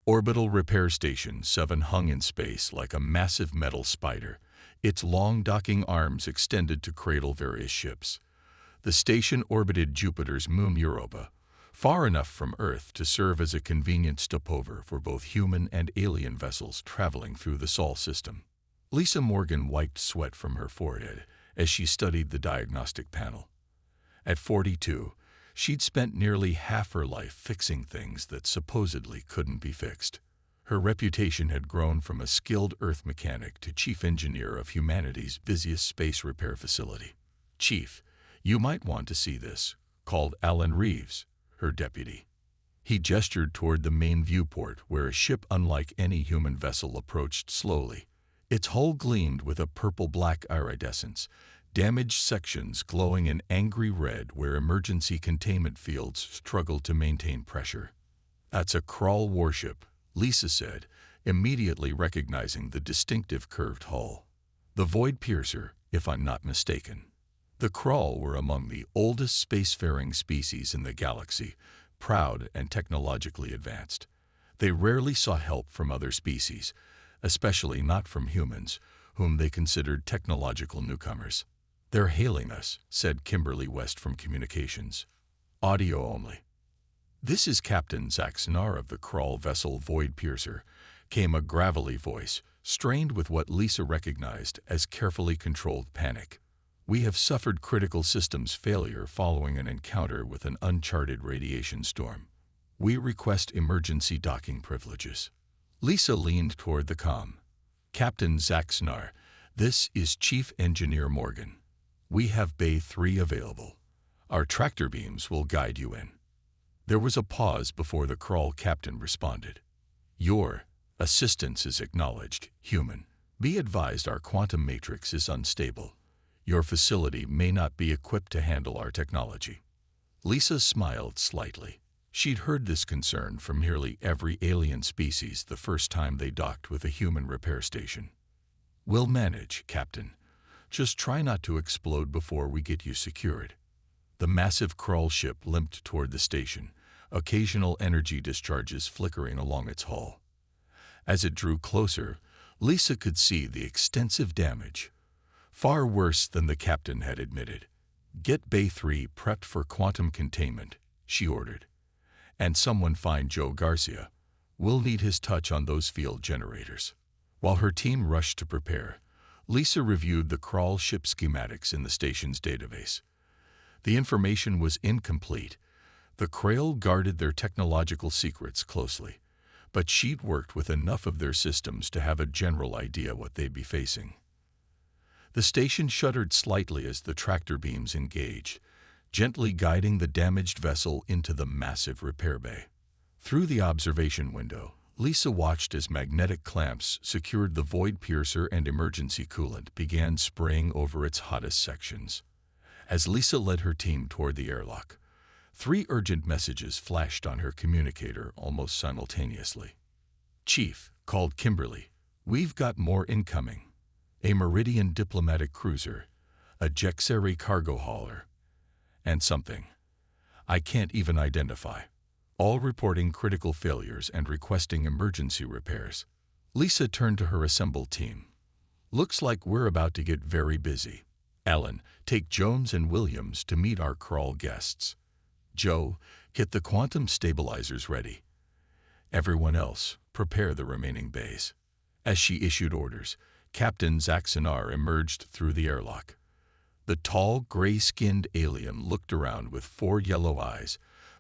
Orbital Repair Station 7 hung in space like a massive metal spider, its long docking arms extended to cradle various ships. The station orbited Jupiter's moon Europa, far enough from Earth to serve as a convenient stopover for both human and alien vessels traveling through the Sol system. Lisa Morgan wiped sweat from her forehead as she studied the diagnostic panel. At 42, she'd spent nearly half her life fixing things that supposedly couldn't be fixed. Her reputation had grown from a skilled Earth mechanic to chief engineer of humanity's busiest space repair facility. "Chief, you might want to see this," called Alan Reeves, her deputy. He gestured toward the main viewport where a ship unlike any human vessel approached slowly. Its hull gleamed with a purple-black iridescence, damaged sections glowing an angry red where emergency containment fields struggled to maintain pressure. "That's a Krull warship," Lisa said, immediately recognizing the distinctive curved hull. "The Void Piercer, if I'm not mistaken." The Krull were among the oldest spacefaring species in the galaxy, proud and technologically advanced. They rarely saw help from other species, especially not from humans, whom they considered technological newcomers. "They're hailing us," said Kimberly West from Communications. "Audio only." "This is Captain Zach Snar of the Krull vessel Void Piercer," came a gravelly voice, strained with what Lisa recognized as carefully controlled panic. "We have suffered critical systems failure following an encounter with an uncharted radiation storm. We request emergency docking privileges." Lisa leaned toward the comm. "Captain Zach Snar, this is Chief Engineer Morgan. We have Bay 3 available. Our tractor beams will guide you in." There was a pause before the Krull captain responded. "Your assistance is acknowledged, human. Be advised our quantum matrix is unstable. Your facility may not be equipped to handle our technology." Lisa smiled slightly. She'd heard this concern from nearly every alien species the first time they docked with a human repair station. "We'll manage, Captain. Just try not to explode before we get you secured." The massive Krull ship limped toward the station, occasional energy discharges flickering along its hull. As it drew closer, Lisa could see the extensive damage. Far worse than the captain had admitted. "Get Bay 3 prepped for quantum containment," she ordered. "And someone find Joe Garcia. We'll need his touch on those field generators." While her team rushed to prepare, Lisa reviewed the Krull ship schematics in the station's database. The information was incomplete. The Krull guarded their technological secrets closely, but she'd worked with enough of their systems to have a general idea what they'd be facing. The station shuddered slightly as the tractor beams engaged, gently guiding the damaged vessel into the massive repair bay. Through the observation window, Lisa watched as magnetic clamps secured the Void Piercer and emergency coolant began spraying over its hottest sections. As Lisa led her team toward the airlock, 3 urgent messages flashed on her communicator almost simultaneously. "Chief," called Kimberly, "we've got more incoming. A Meridian diplomatic cruiser, a Jexeri cargo hauler, and something I can't even identify. All reporting critical failures and requesting emergency repairs." Lisa turned to her assembled team. "Looks like we're about to get very busy. Alan, take Jones and Williams to meet our Krull guests. Joe, get the quantum stabilizers ready. Everyone else, prepare the remaining bays." As she issued orders, Captain Zach Snar emerged through the airlock. The tall, gray-skinned alien looked around with 4 yellow eyes,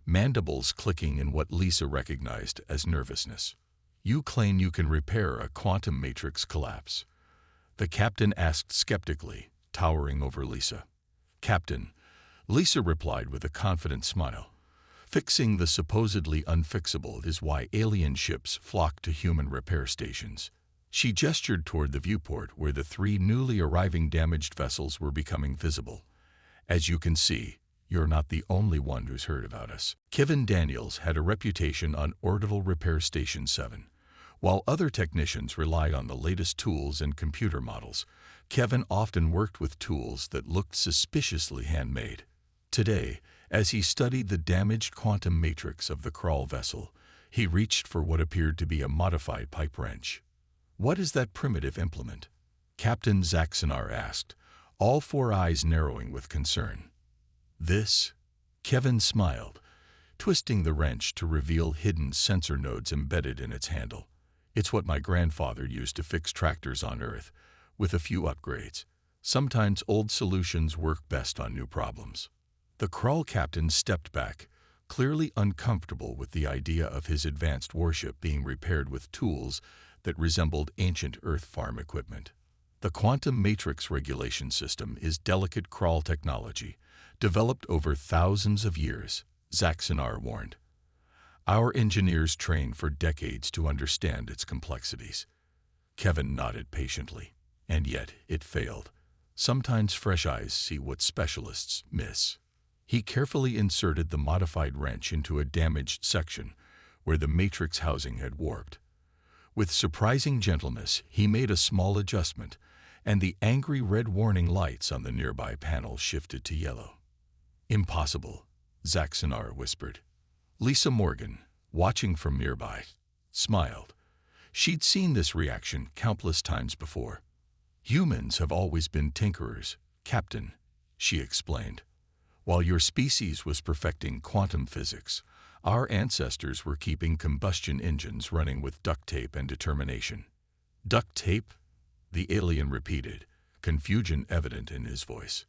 mandibles clicking in what Lisa recognized as nervousness. "You claim you can repair a quantum matrix collapse?" the captain asked skeptically, towering over Lisa. "Captain," Lisa replied with a confident smile, "fixing the supposedly unfixable is why alien ships flock to human repair stations." She gestured toward the viewport where the 3 newly arriving damaged vessels were becoming visible. "As you can see, you're not the only one who's heard about us." Kevin Daniels had a reputation on Orbital Repair Station 7. While other technicians relied on the latest tools and computer models, Kevin often worked with tools that looked suspiciously handmade. Today, as he studied the damaged quantum matrix of the Krull vessel, He reached for what appeared to be a modified pipe wrench. "What is that primitive implement?" Captain Zaxonar asked, all four eyes narrowing with concern. "This?" Kevin smiled, twisting the wrench to reveal hidden sensor nodes embedded in its handle. "It's what my grandfather used to fix tractors on Earth, with a few upgrades. Sometimes old solutions work best on new problems." The Krull captain stepped back, clearly uncomfortable with the idea of his advanced warship being repaired with tools that resembled ancient Earth farm equipment. "The quantum matrix regulation system is delicate Krull technology, developed over thousands of years," Zaxonar warned. "Our engineers trained for decades to understand its complexities." Kevin nodded patiently. "And yet it failed. Sometimes fresh eyes see what specialists miss." He carefully inserted the modified wrench into a damaged section where the matrix housing had warped. With surprising gentleness, he made a small adjustment, and the angry red warning lights on the nearby panel shifted to yellow. "Impossible," Zaxonar whispered. Lisa Morgan, watching from nearby, smiled. She'd seen this reaction countless times before. "Humans have always been tinkerers, Captain," she explained. "While your species was perfecting quantum physics, our ancestors were keeping combustion engines running with duct tape and determination." "Duct tape?" the alien repeated, confusion evident in his voice.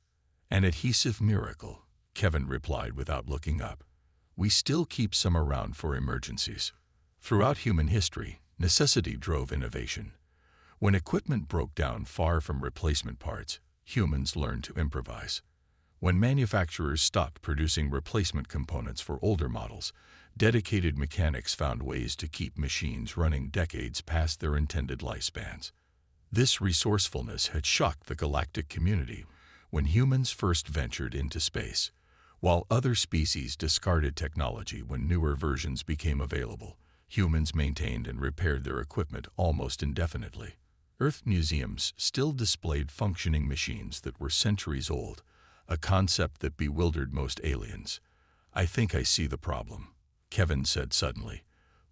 "An adhesive miracle," Kevin replied without looking up. "We still keep some around for emergencies." Throughout human history, necessity drove innovation. When equipment broke down far from replacement parts, humans learned to improvise. When manufacturers stopped producing replacement components for older models, dedicated mechanics found ways to keep machines running decades past their intended lifespans. This resourcefulness had shocked the galactic community when humans first ventured into space. While other species discarded technology when newer versions became available, humans maintained and repaired their equipment almost indefinitely. Earth museums still displayed functioning machines that were centuries old, a concept that bewildered most aliens. "I think I see the problem," Kevin said suddenly,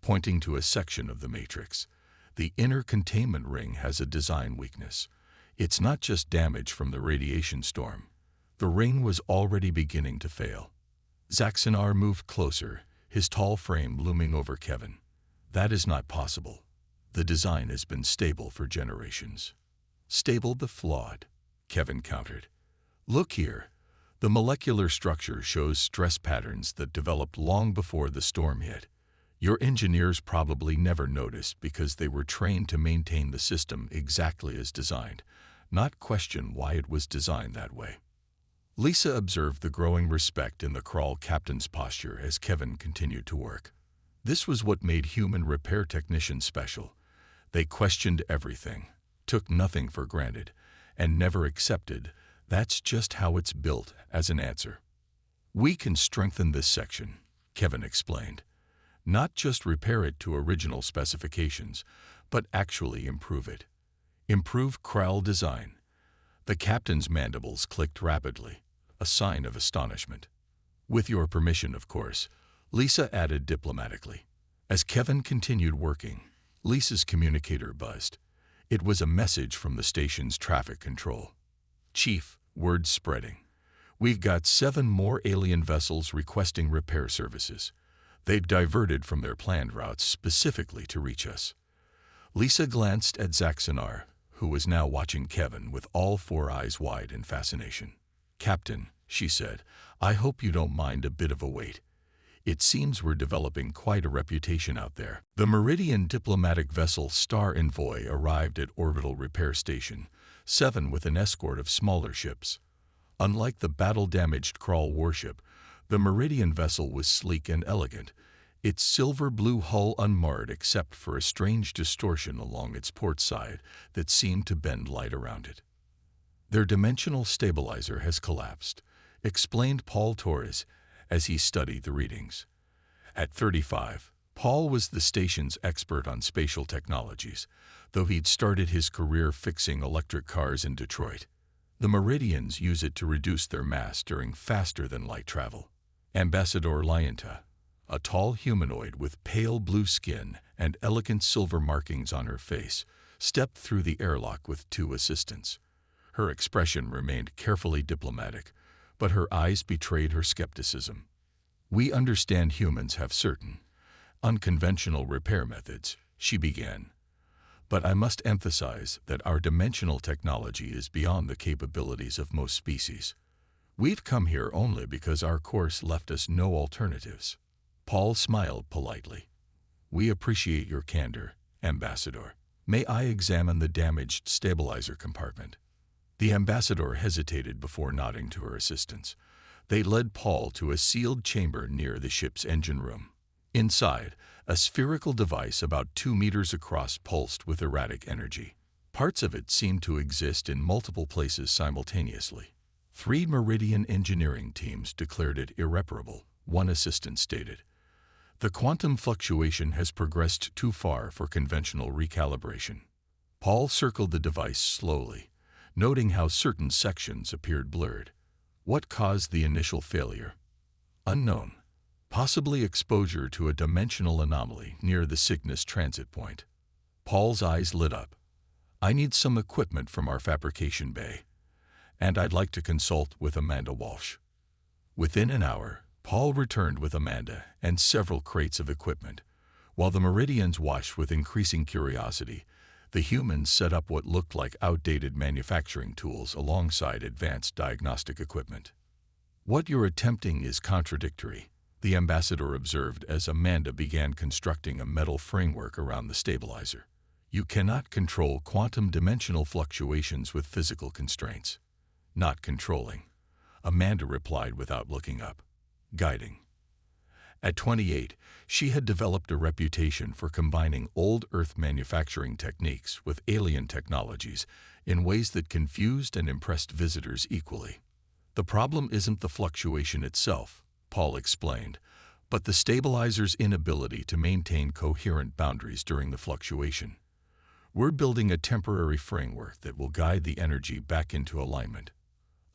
pointing to a section of the matrix. "The inner containment ring has a design weakness. It's not just damage from the radiation storm. The ring was already beginning to fail." Zaxonar moved closer, his tall frame looming over Kevin. "That is not possible. The design has been stable for generations." "Stable but flawed," Kevin countered. "Look here. The molecular structure shows stress patterns that developed long before the storm hit. Your engineers probably never noticed because they were trained to maintain the system exactly as designed, not question why it was designed that way." Lisa observed the growing respect in the Krull captain's posture as Kevin continued to work. This was what made human repair technicians special. They questioned everything, took nothing for granted, and never accepted "that's just how it's built" as an answer. "We can strengthen this section," Kevin explained. "Not just repair it to original specifications, but actually improve it. Improve Krull design." The captain's mandibles clicked rapidly, a sign of astonishment. "With your permission, of course," Lisa added diplomatically. As Kevin continued working, Lisa's communicator buzzed. It was a message from the station's traffic control. "Chief," word spreading. "We've got 7 more alien vessels requesting repair services. They've diverted from their planned routes specifically to reach us." Lisa glanced at Zaxonar, who was now watching Kevin with all 4 eyes wide in fascination. "Captain," she said, "I hope you don't mind a bit of a wait. It seems we're developing quite a reputation out there." The Meridian diplomatic vessel Star Envoy arrived at Orbital Repair Station 7 with an escort of smaller ships. Unlike the battle-damaged Krull warship, the Meridian vessel was sleek and elegant, its silver-blue hull unmarred except for a strange distortion along its port side that seemed to bend light around it. "Their dimensional stabilizer has collapsed," explained Paul Torres as he studied the readings. At 35, Paul was the station's expert on spatial technologies, though he'd started his career fixing electric cars in Detroit. The Meridians use it to reduce their mass during faster-than-light travel. "Ambassador Lyanta, A tall humanoid with pale blue skin and elegant silver markings on her face stepped through the airlock with two assistants. Her expression remained carefully diplomatic, but her eyes betrayed her skepticism. "We understand humans have certain unconventional repair methods," she began. "But I must emphasize that our dimensional technology is beyond the capabilities of most species. We've come here only because our course left us no alternatives." Paul smiled politely. "We appreciate your candor, Ambassador. May I examine the damaged stabilizer compartment?" The ambassador hesitated before nodding to her assistants. They led Paul to a sealed chamber near the ship's engine room. Inside, a spherical device about 2 meters across pulsed with erratic energy. Parts of it seemed to exist in multiple places simultaneously. 3 Meridian engineering teams declared it irreparable, one assistant stated. "The quantum fluctuation has progressed too far for conventional recalibration." Paul circled the device slowly, noting how certain sections appeared blurred. What caused the initial failure? Unknown. Possibly exposure to a dimensional anomaly near the Cygnus transit point. Paul's eyes lit up. "I need some equipment from our fabrication bay, and I'd like to consult with Amanda Walsh." Within an hour, Paul returned with Amanda and several crates of equipment. While the Meridians watched with increasing curiosity, the humans set up what looked like outdated manufacturing tools alongside advanced diagnostic equipment. "What you're attempting is contradictory," the ambassador observed as Amanda began constructing a metal framework around the stabilizer. "You cannot control quantum dimensional fluctuations with physical constraints." "Not controlling," Amanda replied without looking up. "Guiding." At 28, she had developed a reputation for combining old Earth manufacturing techniques with alien technologies in ways that confused and impressed visitors equally. "The problem isn't the fluctuation itself," Paul explained, "but the stabilizer's inability to maintain coherent boundaries during the fluctuation. We're building a temporary framework that will guide the energy back into alignment."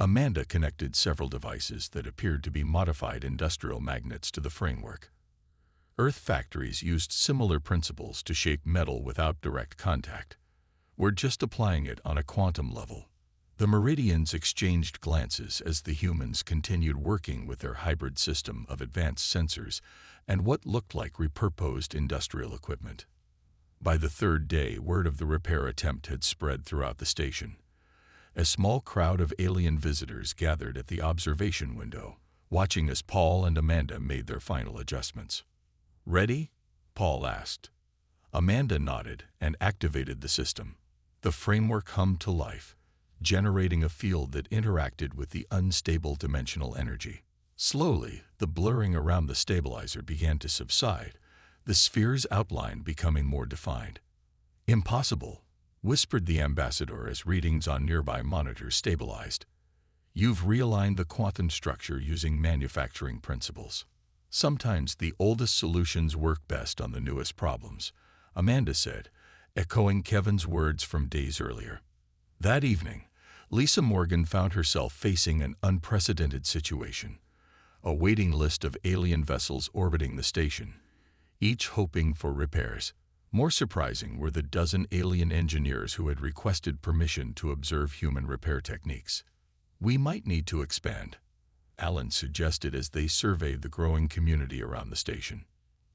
Amanda connected several devices that appeared to be modified industrial magnets to the framework. Earth factories used similar principles to shape metal without direct contact. "We're just applying it on a quantum level." The Meridians exchanged glances as the humans continued working with their hybrid system of advanced sensors and what looked like repurposed industrial equipment. By the third day, word of the repair attempt had spread throughout the station. A small crowd of alien visitors gathered at the observation window, watching as Paul and Amanda made their final adjustments. "Ready?" Paul asked. Amanda nodded and activated the system. The framework hummed to life, generating a field that interacted with the unstable dimensional energy. Slowly, the blurring around the stabilizer began to subside, the sphere's outline becoming more defined. "Impossible," whispered the ambassador as readings on nearby monitors stabilized. "You've realigned the quantum structure using manufacturing principles." "Sometimes the oldest solutions work best on the newest problems," Amanda said, echoing Kevin's words from days earlier. That evening, Lisa Morgan found herself facing an unprecedented situation. A waiting list of alien vessels orbiting the station, each hoping for repairs. More surprising were the dozen alien engineers who had requested permission to observe human repair techniques. "We might need to expand," Alan suggested as they surveyed the growing community around the station.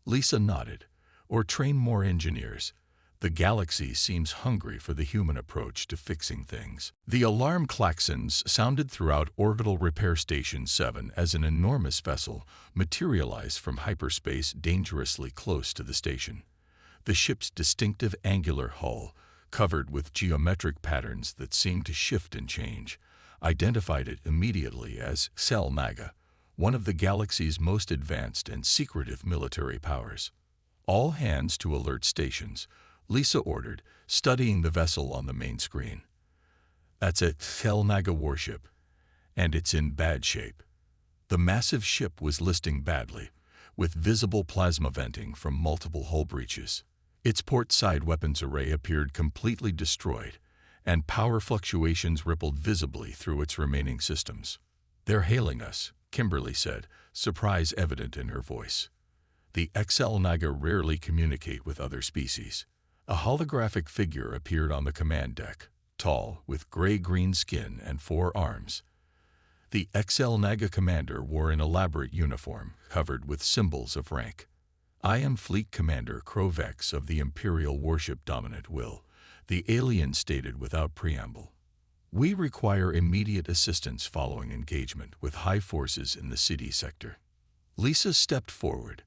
Lisa nodded. "Or train more engineers. The galaxy seems hungry for the human approach to fixing things." The alarm klaxons sounded throughout Orbital Repair Station 7 as an enormous vessel materialized from hyperspace dangerously close to the station. The ship's distinctive angular hull, covered with geometric patterns that seemed to shift and change, identified it immediately as Cell Naga, one of the galaxy's most advanced and secretive military powers. "All hands to alert stations," Lisa ordered, studying the vessel on the main screen. "That's a Cell Naga warship, and it's in bad shape." The massive ship was listing badly, with visible plasma venting from multiple hull breaches. Its port-side weapons array appeared completely destroyed, and power fluctuations rippled visibly through its remaining systems. "They're hailing us," Kimberly said, surprise evident in her voice. The XL Naga rarely communicate with other species. A holographic figure appeared on the command deck, tall, with gray-green skin and 4 arms. The XL Naga commander wore an elaborate uniform covered with symbols of rank. "I am Fleet Commander Krovex of the Imperial Warship Dominant Will," the alien stated without preamble. "We require immediate assistance following engagement with high forces in the city sector." Lisa stepped forward.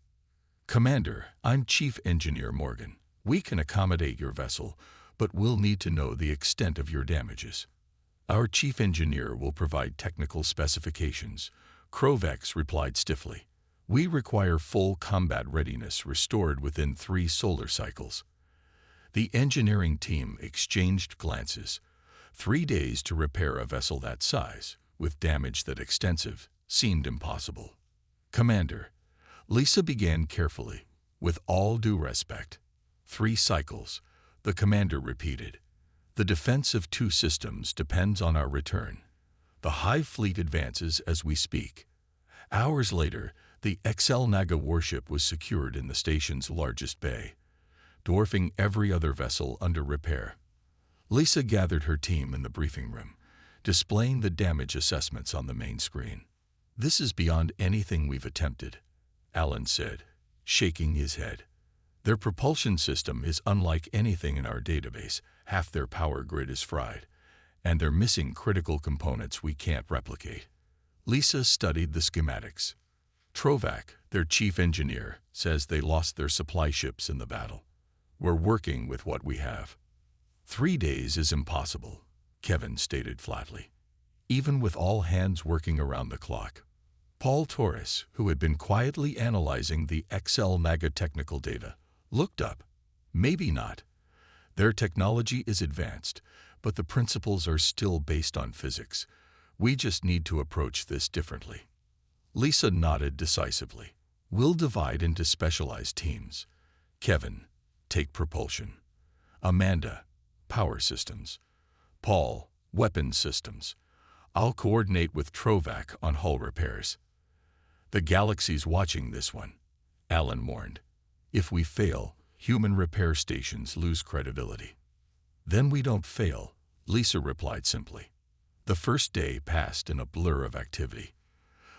"Commander, I'm Chief Engineer Morgan. We can accommodate your vessel, but we'll need to know the extent of your damages." "Our Chief Engineer will provide technical specifications," Krovex replied stiffly. "We require full combat readiness restored within 3 solar cycles." The engineering team exchanged glances. 3 days to repair a vessel that size, with damage that extensive, seemed impossible. "Commander," Lisa began carefully, "with all due respect." 3 cycles, the commander repeated. "The defense of 2 systems depends on our return. The Hive Fleet advances as we speak." Hours later, the XL Naga warship was secured in the station's largest bay, dwarfing every other vessel under repair. Lisa gathered her team in the briefing room, displaying the damage assessments on the main screen. "This is beyond anything we've attempted," Alan said, shaking his head. "Their propulsion system is unlike anything in our database. Half their power grid is fried, and they're missing critical components we can't replicate." Lisa studied the schematics. "Trovac, their chief engineer, says they lost their supply ships in the battle. We're working with what we have." 3 days is impossible," Kevin stated flatly, "even with all hands working around the clock." Paul Torres, who had been quietly analyzing the XL Naga technical data, looked up. "Maybe not. Their technology is advanced, but the principles are still based on physics. We just need to approach this differently." Lisa nodded decisively. "We'll divide into specialized teams. Kevin, take propulsion. Amanda, power systems. Paul, weapons systems. I'll coordinate with Trovac on hull repairs." "The galaxy's watching this one," Alan warned. "If we fail, human repair stations lose credibility." "Then we don't fail," Lisa replied simply. The first day passed in a blur of activity.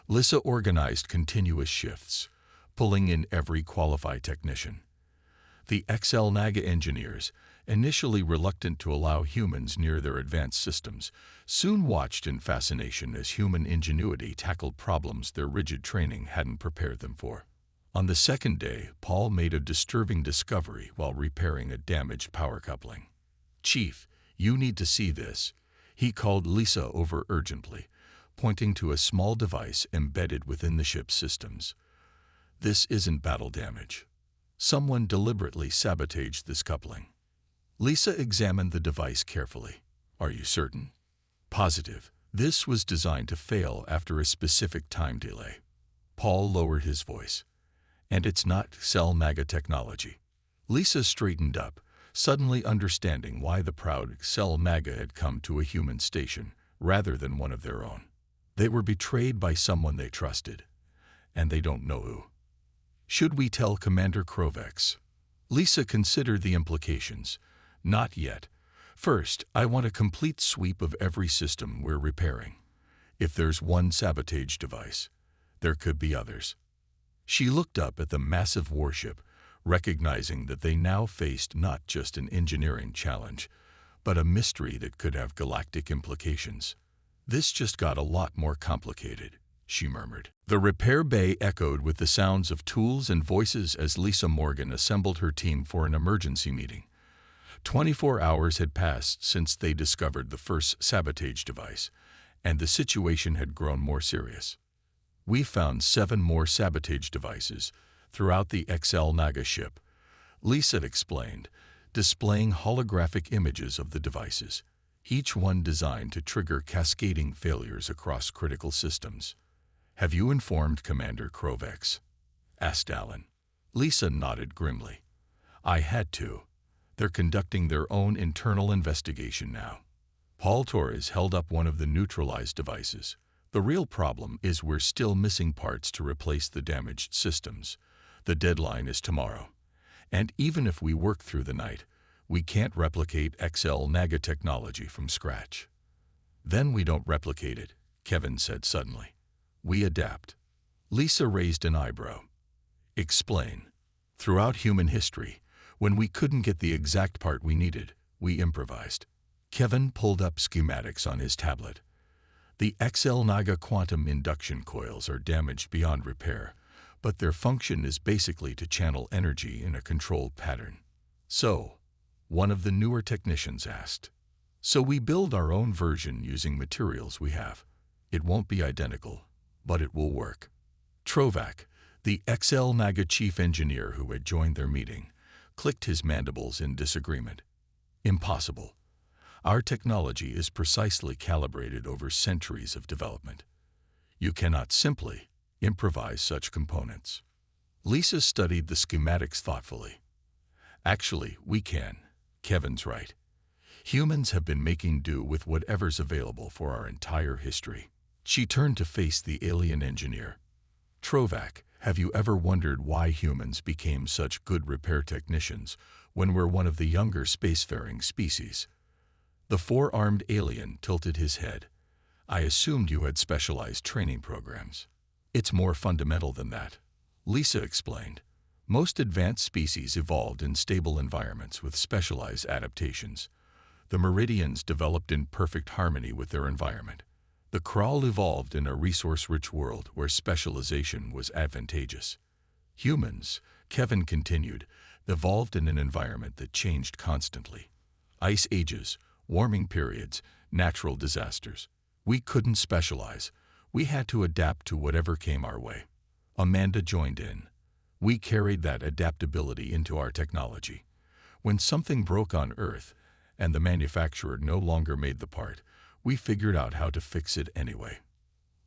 Lisa organized continuous shifts, pulling in every qualified technician. The XL Naga engineers, initially reluctant to allow humans near their advanced systems, soon watched in fascination as human ingenuity tackled problems their rigid training hadn't prepared them for. On the second day, Paul made a disturbing discovery while repairing a damaged power coupling. "Chief, you need to see this," he called Lisa over urgently, pointing to a small device embedded within the ship's systems. "This isn't battle damage. Someone deliberately sabotaged this coupling." Lisa examined the device carefully. "Are you certain?" "Positive. This was designed to fail after a specific time delay." Paul lowered his voice. "And it's not XL Naga technology." Lisa straightened up, suddenly understanding why the proud XL Naga had come to a human station rather than one of their own. They were betrayed by someone they trusted, and they don't know who. "Should we tell Commander Krovex?" Lisa considered the implications. "Not yet. First, I want a complete sweep of every system we're repairing. If there's one sabotage device, there could be others." She looked up at the massive warship, recognizing that they now faced not just an engineering challenge, but a mystery that could have galactic implications. "This just got a lot more complicated," she murmured. The repair bay echoed with the sounds of tools and voices as Lisa Morgan assembled her team for an emergency meeting. 24 hours had passed since they discovered the first sabotage device, and the situation had grown more serious. "We found 7 more sabotage devices throughout the XL Naga ship," Lisa explained, displaying holographic images of the devices, each one designed to trigger cascading failures across critical systems. "Have you informed Commander Krovex?" asked Alan. Lisa nodded grimly. "I had to. They're conducting their own internal investigation now." Paul Torres held up one of the neutralized devices. "The real problem is we're still missing parts to replace the damaged systems. The deadline is tomorrow. And even if we work through the night, we can't replicate XL Naga technology from scratch. Then we don't replicate it, Kevin said suddenly. We adapt. Lisa raised an eyebrow. Explain. Throughout human history, when we couldn't get the exact part we needed, we improvised. Kevin pulled up schematics on his tablet. The XL Naga quantum induction coils are damaged beyond repair, but their function is basically to channel energy in a controlled pattern. So, one of the newer technicians asked, so we build our own version using materials we have. It won't be identical, but it will work. Trovac, the XL Naga chief engineer who had joined their meeting, clicked his mandibles in disagreement. Impossible. Our technology is precisely calibrated over centuries of development. You cannot simply improvise such components. Lisa studied the schematics thoughtfully. Actually, we can. Kevin's right. Humans have been making do with whatever's available for our entire history. She turned to face the alien engineer. Trovac, have you ever wondered why humans became such good repair technicians when we're one of the younger spacefaring species? The four-armed alien tilted his head. I assumed you had specialized training programs. It's more fundamental than that, Lisa explained. Most advanced species evolved in stable environments with specialized adaptations. The Meridians developed in perfect harmony with their environment. The Kral evolved in a resource-rich world where specialization was advantageous. Humans, Kevin continued, evolved in an environment that changed constantly. Ice ages, warming periods, natural disasters. We couldn't specialize. We had to adapt to whatever came our way. Amanda joined in. We carried that adaptability into our technology. When something broke on Earth, and the manufacturer no longer made the part, we figured out how to fix it anyway.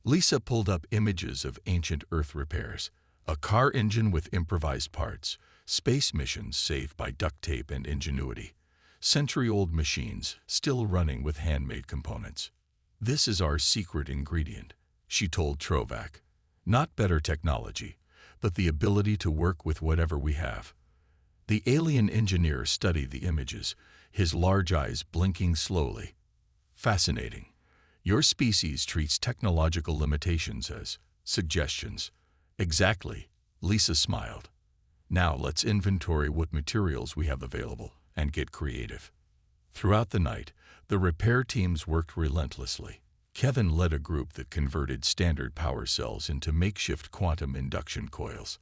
Lisa pulled up images of ancient Earth repairs, a car engine with improvised parts, space missions saved by duct tape and ingenuity, century-old machines still running with handmade components. This is our secret ingredient, she told Trovac. Not better technology, but the ability to work with whatever we have. The alien engineer studied the images, his large eyes blinking slowly. Fascinating. Your species treats technological limitations as suggestions. Exactly, Lisa smiled. Now let's inventory what materials we have available and get creative. Throughout the night, the repair teams worked relentlessly. Kevin led a group that converted standard power cells into makeshift quantum induction coils.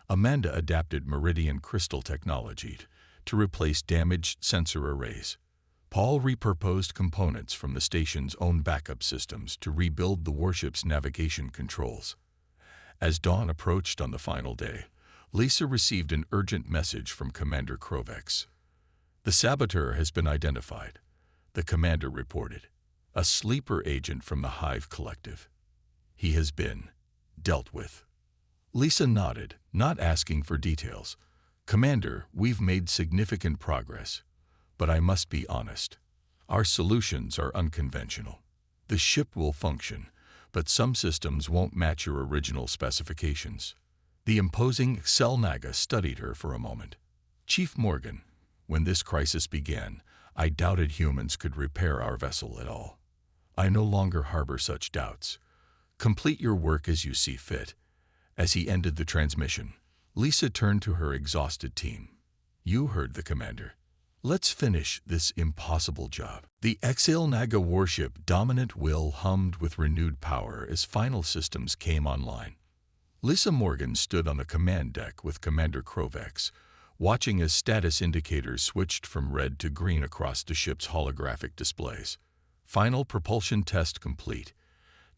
Amanda adapted Meridian crystal technology to replace damaged sensor arrays. Paul repurposed components from the station's own backup systems to rebuild the warship's navigation controls. As dawn approached on the final day, Lisa received an urgent message from Commander Krovex. The saboteur has been identified, the commander reported. A sleeper agent from the Hive Collective. He has been dealt with. Lisa nodded, not asking for details. Commander, we've made significant progress, but I must be honest. Our solutions are unconventional. The ship will function, but some systems won't match your original specifications. The imposing Xel Naga studied her for a moment. Chief Morgan, when this crisis began, I doubted humans could repair our vessel at all. I no longer harbor such doubts. Complete your work as you see fit. As he ended the transmission, Lisa turned to her exhausted team. You heard the commander. Let's finish this impossible job. The Xel Naga warship Dominant Will hummed with renewed power as final systems came online. Lisa Morgan stood on the command deck with Commander Krovex, watching as status indicators switched from red to green across the ship's holographic displays. Final propulsion test complete,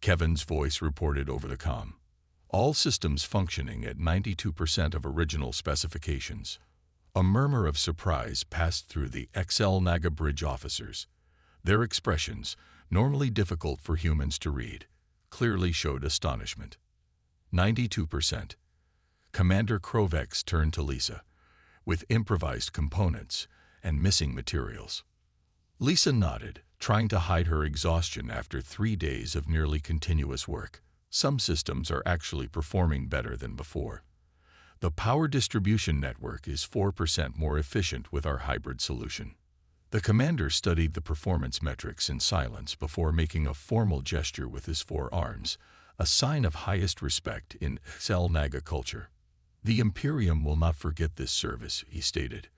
Kevin's voice reported over the comm. All systems functioning at 92% of original specifications. A murmur of surprise passed through the Xel Naga bridge officers. Their expressions, normally difficult for humans to read, clearly showed astonishment. 92%. Commander Krovex turned to Lisa, with improvised components and missing materials. Lisa nodded, trying to hide her exhaustion after 3 days of nearly continuous work. Some systems are actually performing better than before. The power distribution network is 4% more efficient with our hybrid solution. The commander studied the performance metrics in silence before making a formal gesture with his forearms, a sign of highest respect in Xel-Naga culture. The Imperium will not forget this service, he stated.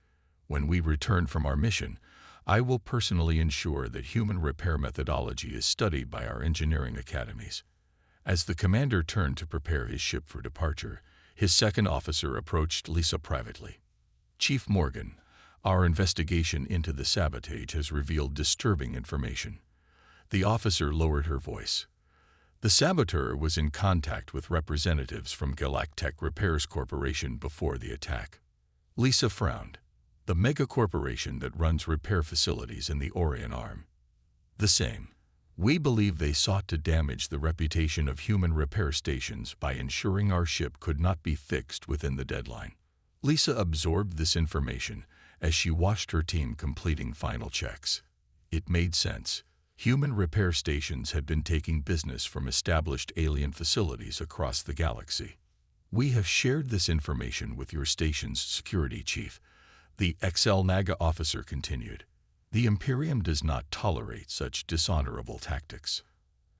When we return from our mission, I will personally ensure that human repair methodology is studied by our engineering academies. As the commander turned to prepare his ship for departure, his second officer approached Lisa privately. Chief Morgan, our investigation into the sabotage has revealed disturbing information. The officer lowered her voice. The saboteur was in contact with representatives from Galactech Repairs Corporation before the attack. Lisa frowned. The megacorporation that runs repair facilities in the Orion Arm. The same. We believe they sought to damage the reputation of human repair stations by ensuring our ship could not be fixed within the deadline. Lisa absorbed this information as she watched her team completing final checks. It made sense. Human repair stations had been taking business from established alien facilities across the galaxy. We have shared this information with your station's security chief, the Xel-Naga officer continued. The Imperium does not tolerate such dishonorable tactics.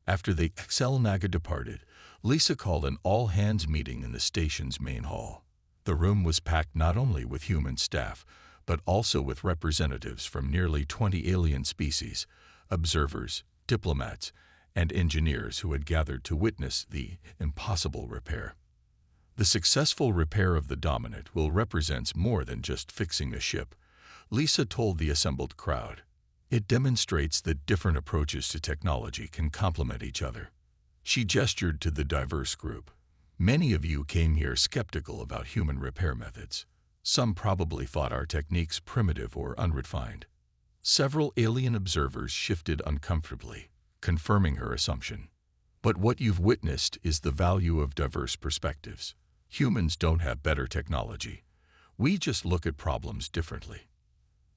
After the Xel-Naga departed, Lisa called an all-hands meeting in the station's main hall. The room was packed not only with human staff, but also with representatives from nearly 20 alien species, observers, diplomats, and engineers who had gathered to witness the impossible repair. The successful repair of the Dominant will represent more than just fixing a ship, Lisa told the assembled crowd. It demonstrates that different approaches to technology can complement each other. She gestured to the diverse group. Many of you came here skeptical about human repair methods. Some probably thought our techniques primitive or unrefined. Several alien observers shifted uncomfortably, confirming her assumption. But what you've witnessed is the value of diverse perspectives. Humans don't have better technology. We just look at problems differently.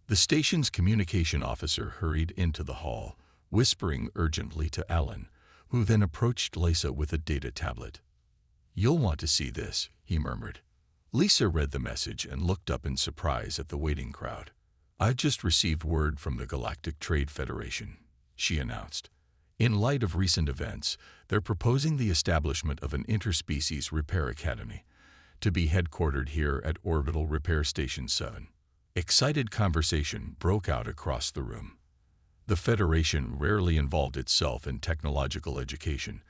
The station's communication officer hurried into the hall, whispering urgently to Alan, who then approached Lisa with a data tablet. "You'll want to see this," he murmured. Lisa read the message and looked up in surprise at the waiting crowd. "I've just received word from the Galactic Trade Federation," she announced. In light of recent events, they're proposing the establishment of an interspecies repair academy to be headquartered here at Orbital Repair Station 7. Excited conversation broke out across the room. The Federation rarely involved itself in technological education,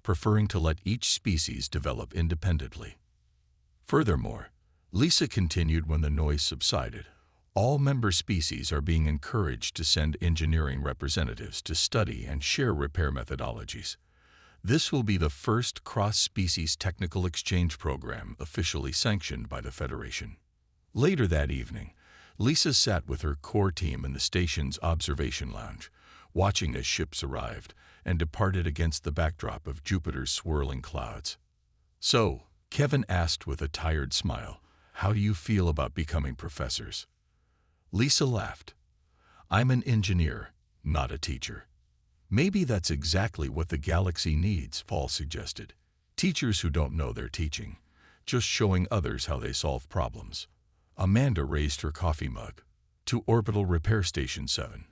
preferring to let each species develop independently. Furthermore, Lisa continued when the noise subsided, all member species are being encouraged to send engineering representatives to study and share repair methodologies. This will be the first cross-species technical exchange program officially sanctioned by the Federation. Later that evening, Lisa sat with her core team in the station's observation lounge, watching as ships arrived and departed against the backdrop of Jupiter's swirling clouds. "So," Kevin asked with a tired smile, "how do you feel about becoming professors?" Lisa laughed. "I'm an engineer, not a teacher." "Maybe that's exactly what the galaxy needs," Paul suggested. "Teachers who don't know they're teaching, just showing others how they solve problems." Amanda raised her coffee mug. "To Orbital Repair Station 7,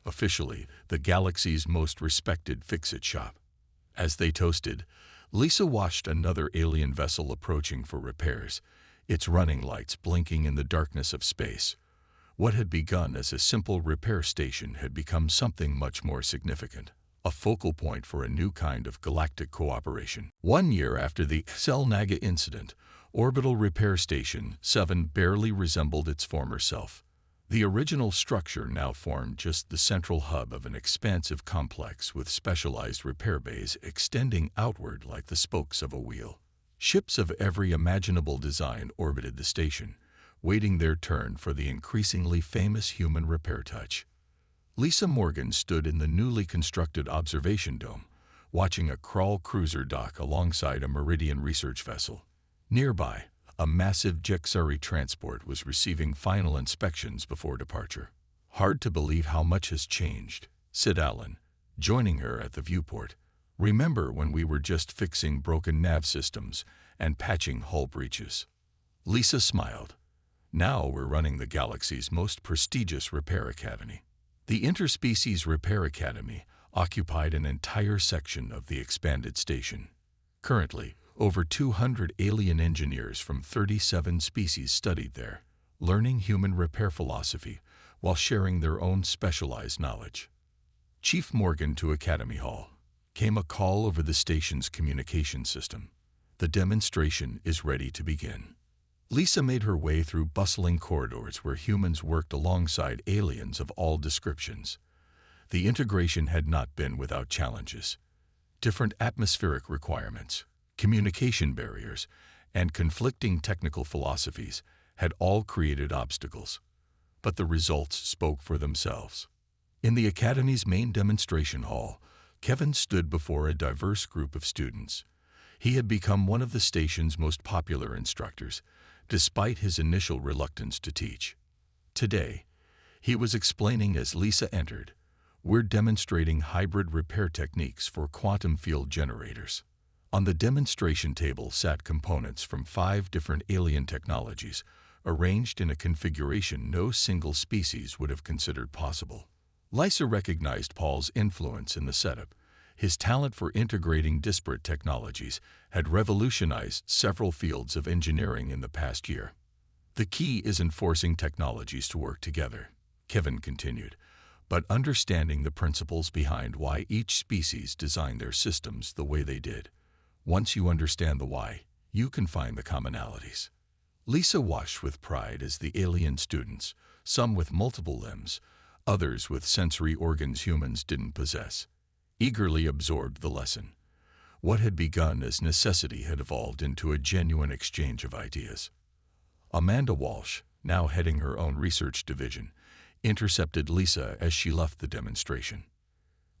officially the galaxy's most respected fix-it shop." As they toasted, Lisa watched another alien vessel approaching for repairs, its running lights blinking in the darkness of space. What had begun as a simple repair station had become something much more significant, a focal point for a new kind of galactic cooperation. 1 year after the Xel-Naga incident, Orbital Repair Station 7 barely resembled its former self. The original structure now formed just the central hub of an expansive complex with specialized repair bays extending outward like the spokes of a wheel. Ships of every imaginable design orbited the station, waiting their turn for the increasingly famous human repair touch. Lisa Morgan stood in the newly constructed observation dome, watching a crawl cruiser dock alongside a Meridian research vessel. Nearby, a massive Jexari transport was receiving final inspections before departure. "Hard to believe how much has changed," said Alan, joining her at the viewport. "Remember when we were just fixing broken nav systems and patching hull breaches?" Lisa smiled. Now we're running the galaxy's most prestigious repair academy. The Interspecies Repair Academy occupied an entire section of the expanded station. Currently, over 200 alien engineers from 37 species studied there, learning human repair philosophy while sharing their own specialized knowledge. Chief Morgan to Academy Hall. Came a call over the station's communication system. The demonstration is ready to begin. Lisa made her way through bustling corridors where humans worked alongside aliens of all descriptions. The integration had not been without challenges. Different atmospheric requirements, communication barriers, and conflicting technical philosophies had all created obstacles. But the results spoke for themselves. In the Academy's main demonstration hall, Kevin stood before a diverse group of students. He had become one of the station's most popular instructors, despite his initial reluctance to teach. Today, he was explaining as Lisa entered, "We're demonstrating hybrid repair techniques for quantum field generators." On the demonstration table sat components from 5 different alien technologies, arranged in a configuration no single species would have considered possible. Lisa recognized Paul's influence in the setup. His talent for integrating disparate technologies had revolutionized several fields of engineering in the past year. "The key isn't forcing technologies to work together," Kevin continued, "but understanding the principles behind why each species designed their systems the way they did. Once you understand the why, you can find the commonalities." Lisa watched with pride as the alien students, some with multiple limbs, others with sensory organs humans didn't possess, eagerly absorbed the lesson. What had begun as necessity had evolved into a genuine exchange of ideas. Amanda Walsh, now heading her own research division, intercepted Lisa as she left the demonstration.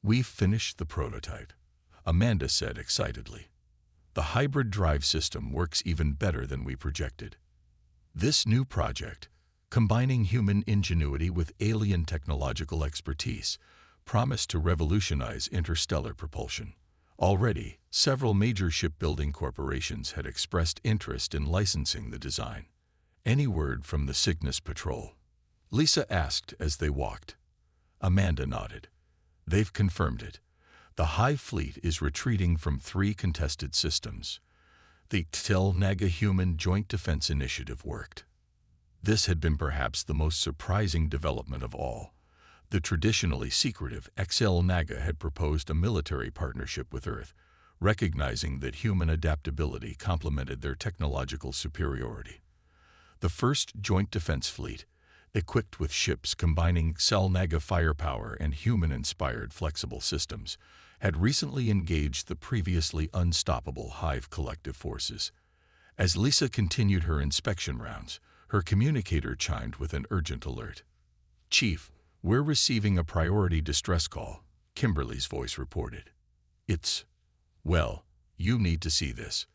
"We've finished the prototype," Amanda said excitedly. "The hybrid drive system works even better than we projected." This new project, combining human ingenuity with alien technological expertise, promised to revolutionize interstellar propulsion. Already, several major shipbuilding corporations had expressed interest in licensing the design. "Any word from the Cygnus Patrol?" Lisa asked as they walked. Amanda nodded. "They've confirmed it. The Hive Fleet is retreating from 3 contested systems. The Tel-Naga Human Joint Defense Initiative worked." This had been perhaps the most surprising development of all. The traditionally secretive XL-Naga had proposed a military partnership with Earth, recognizing that human adaptability complemented their technological superiority. The first Joint Defense Fleet, equipped with ships combining XL-Naga firepower and human-inspired flexible systems, had recently engaged the previously unstoppable Hive collective forces. As Lisa continued her inspection rounds, her communicator chimed with an urgent alert. "Chief, we're receiving a priority distress call," Kimberly's voice reported. Well, you need to see this."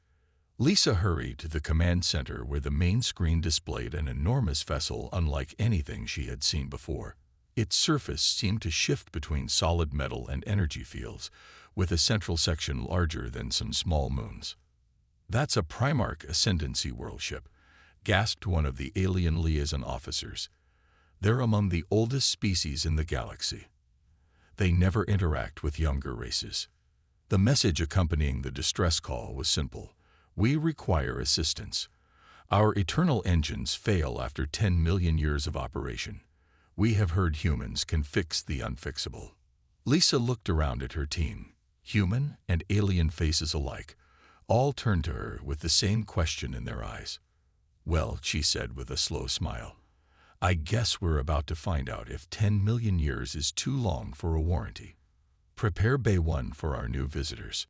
Lisa hurried to the command center where the main screen displayed an enormous vessel unlike anything she had seen before. Its surface seemed to shift between solid metal and energy fields, with a central section larger than some small moons. "That's a Primarch Ascendancy worldship," gasped one of the alien liaison officers. "They're among the oldest species in the galaxy. They never interact with younger races." The message accompanying the distress call was simple. "We require assistance. Our eternal engines fail after 10 million years of operation. We have heard humans can fix the unfixable." Lisa looked around at her team. Human and alien faces alike, all turned to her with the same question in their eyes. "Well," she said with a slow smile, "I guess we're about to find out if 10 million years is too long for a warranty. Prepare Bay 1 for our new visitors."